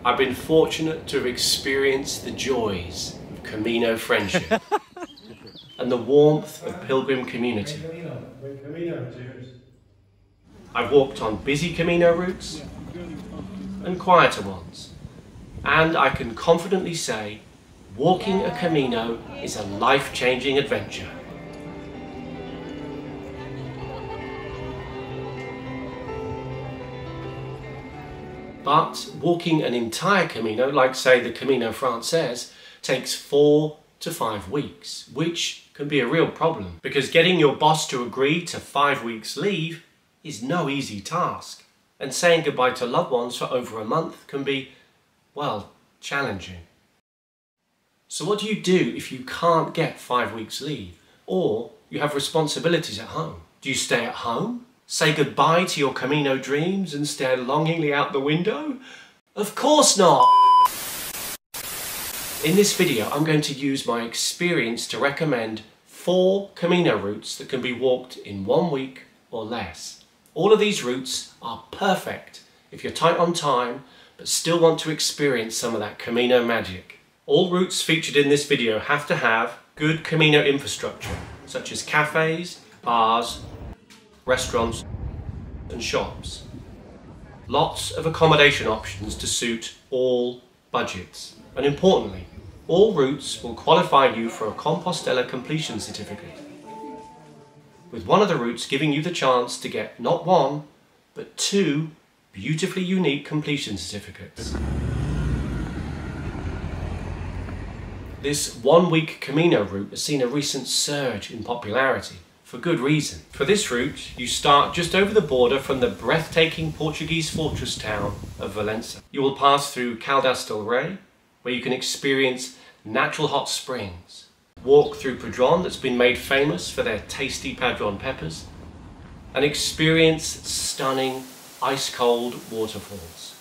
I've been fortunate to have experienced the joys of Camino friendship and the warmth of pilgrim community. I've walked on busy Camino routes and quieter ones, and I can confidently say walking a Camino is a life-changing adventure. But walking an entire Camino, like say the Camino Frances, takes 4 to 5 weeks, which can be a real problem because getting your boss to agree to 5 weeks leave is no easy task. And saying goodbye to loved ones for over a month can be, well, challenging. So what do you do if you can't get 5 weeks leave or you have responsibilities at home? Do you stay at home? Say goodbye to your Camino dreams and stare longingly out the window? Of course not! In this video, I'm going to use my experience to recommend 4 Camino routes that can be walked in 1 week or less. All of these routes are perfect if you're tight on time but still want to experience some of that Camino magic. All routes featured in this video have to have good Camino infrastructure, such as cafes, bars, restaurants and shops. Lots of accommodation options to suit all budgets. And importantly, all routes will qualify you for a Compostela completion certificate, with one of the routes giving you the chance to get not 1, but 2 beautifully unique completion certificates. This 1-week Camino route has seen a recent surge in popularity, for good reason. For this route, you start just over the border from the breathtaking Portuguese fortress town of Valença. You will pass through Caldas del Rey, where you can experience natural hot springs, walk through Padron that's been made famous for their tasty Padron peppers, and experience stunning ice-cold waterfalls.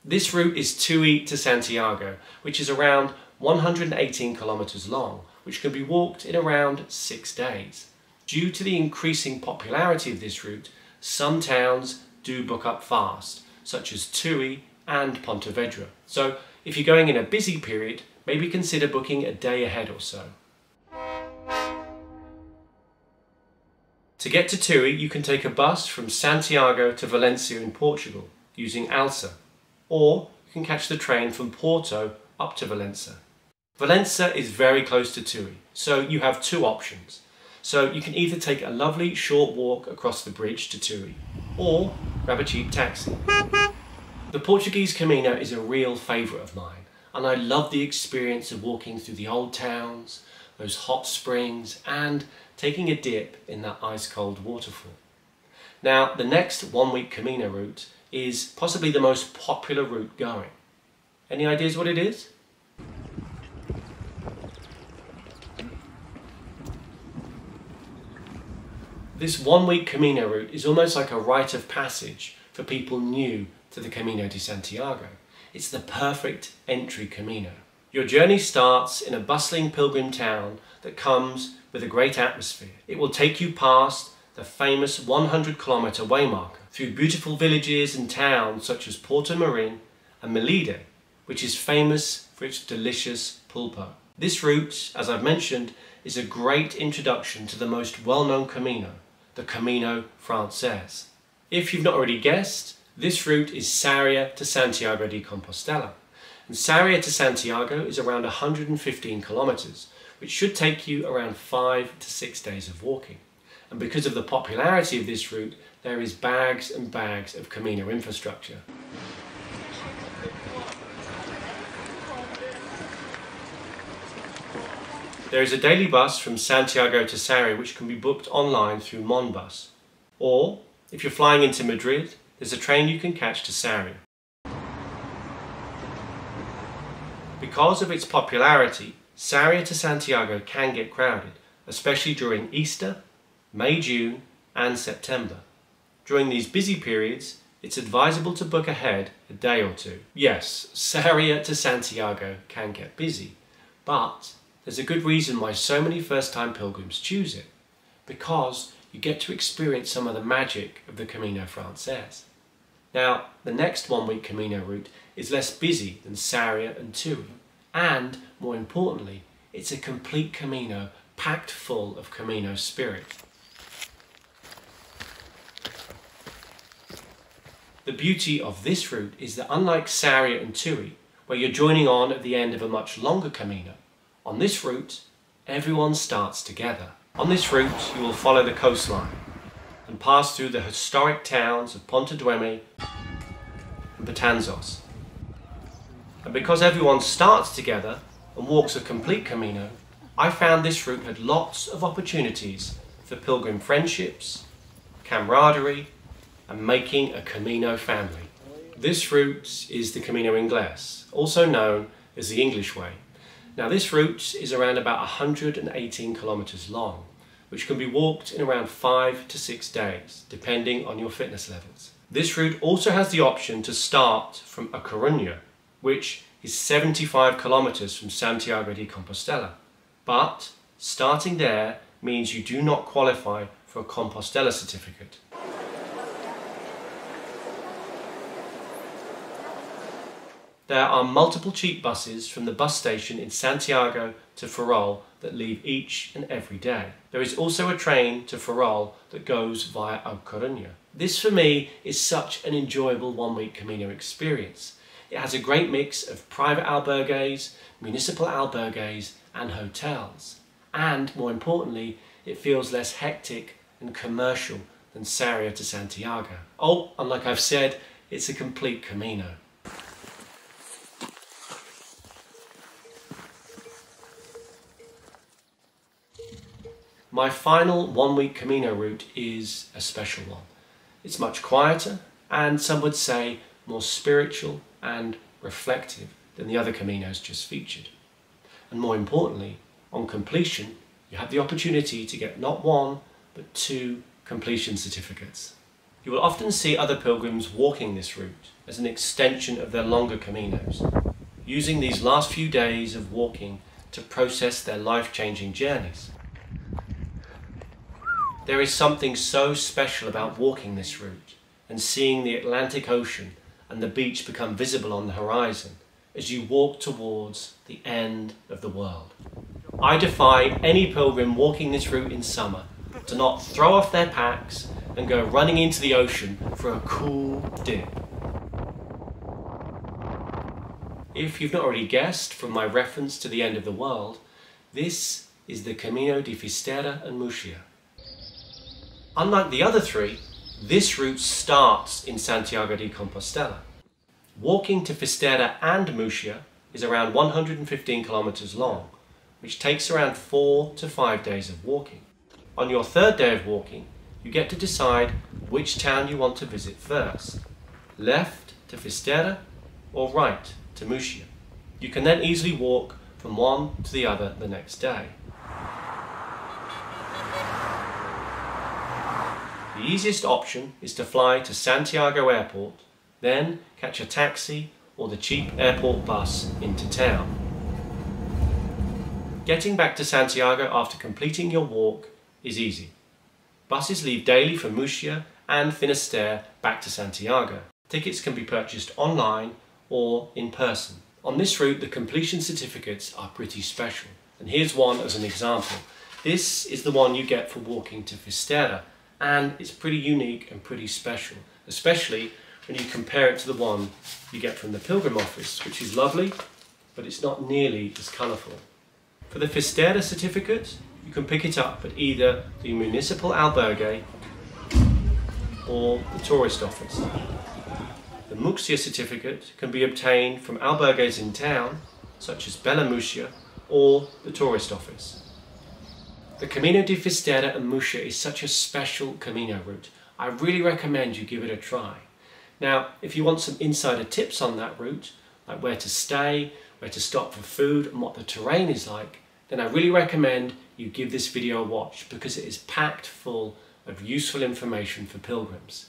This route is Tui to Santiago, which is around 118 kilometers long, which can be walked in around 6 days. Due to the increasing popularity of this route, some towns do book up fast, such as Tui and Pontevedra. So if you're going in a busy period, maybe consider booking a day ahead or so. To get to Tui, you can take a bus from Santiago to Valencia in Portugal using Alsa, or you can catch the train from Porto up to Valencia. Valencia is very close to Tui, so you have 2 options. So you can either take a lovely short walk across the bridge to Tui, or grab a cheap taxi. The Portuguese Camino is a real favourite of mine, and I love the experience of walking through the old towns, those hot springs, and taking a dip in that ice-cold waterfall. Now, the next 1-week Camino route is possibly the most popular route going. Any ideas what it is? This 1-week Camino route is almost like a rite of passage for people new to the Camino de Santiago. It's the perfect entry Camino. Your journey starts in a bustling pilgrim town that comes with a great atmosphere. It will take you past the famous 100-kilometer waymarker, through beautiful villages and towns such as Porto Marim and Melide, which is famous for its delicious pulpo. This route, as I've mentioned, is a great introduction to the most well-known Camino, the Camino Frances. If you've not already guessed, this route is Sarria to Santiago de Compostela. And Sarria to Santiago is around 115 kilometers, which should take you around 5 to 6 days of walking. And because of the popularity of this route, there is bags and bags of Camino infrastructure. There is a daily bus from Santiago to Sarria which can be booked online through Monbus. Or, if you're flying into Madrid, there's a train you can catch to Sarria. Because of its popularity, Sarria to Santiago can get crowded, especially during Easter, May, June and September. During these busy periods, it's advisable to book ahead a day or 2. Yes, Sarria to Santiago can get busy, but there's a good reason why so many first-time pilgrims choose it, because you get to experience some of the magic of the Camino Frances. Now, the next one-week Camino route is less busy than Sarria and Tui, and, more importantly, it's a complete Camino packed full of Camino spirit. The beauty of this route is that unlike Sarria and Tui, where you're joining on at the end of a much longer Camino, on this route, everyone starts together. On this route, you will follow the coastline and pass through the historic towns of Ponta Dueme and Betanzos. And because everyone starts together and walks a complete Camino, I found this route had lots of opportunities for pilgrim friendships, camaraderie, and making a Camino family. This route is the Camino Inglés, also known as the English Way. Now this route is around about 118 kilometers long, which can be walked in around 5 to 6 days, depending on your fitness levels. This route also has the option to start from A Coruña, which is 75 kilometers from Santiago de Compostela. But starting there means you do not qualify for a Compostela certificate. There are multiple cheap buses from the bus station in Santiago to Ferrol that leave each and every day. There is also a train to Ferrol that goes via A Coruña. This for me is such an enjoyable one-week Camino experience. It has a great mix of private albergues, municipal albergues and hotels. And more importantly, it feels less hectic and commercial than Sarria to Santiago. Oh, and like I've said, it's a complete Camino. My final one-week Camino route is a special one. It's much quieter and some would say more spiritual and reflective than the other Caminos just featured. And more importantly, on completion, you have the opportunity to get not one, but 2 completion certificates. You will often see other pilgrims walking this route as an extension of their longer Caminos, using these last few days of walking to process their life-changing journeys. There is something so special about walking this route and seeing the Atlantic Ocean and the beach become visible on the horizon as you walk towards the end of the world. I defy any pilgrim walking this route in summer to not throw off their packs and go running into the ocean for a cool dip. If you've not already guessed from my reference to the end of the world, this is the Camino de Finisterre and Murcia. Unlike the other 3, this route starts in Santiago de Compostela. Walking to Finisterre and Murcia is around 115 kilometers long, which takes around 4 to 5 days of walking. On your 3rd day of walking, you get to decide which town you want to visit first, left to Finisterre or right to Murcia. You can then easily walk from one to the other the next day. The easiest option is to fly to Santiago Airport, then catch a taxi or the cheap airport bus into town. Getting back to Santiago after completing your walk is easy. Buses leave daily from Murcia and Finisterre back to Santiago. Tickets can be purchased online or in person. On this route, the completion certificates are pretty special, and here's one as an example. This is the one you get for walking to Finisterre, and it's pretty unique and pretty special, especially when you compare it to the one you get from the Pilgrim Office, which is lovely, but it's not nearly as colourful. For the Finisterre certificate, you can pick it up at either the municipal albergue or the tourist office. The Murcia certificate can be obtained from albergues in town, such as Bella Murcia, or the tourist office. The Camino de Finisterre and Murcia is such a special Camino route. I really recommend you give it a try. Now, if you want some insider tips on that route, like where to stay, where to stop for food, and what the terrain is like, then I really recommend you give this video a watch because it is packed full of useful information for pilgrims.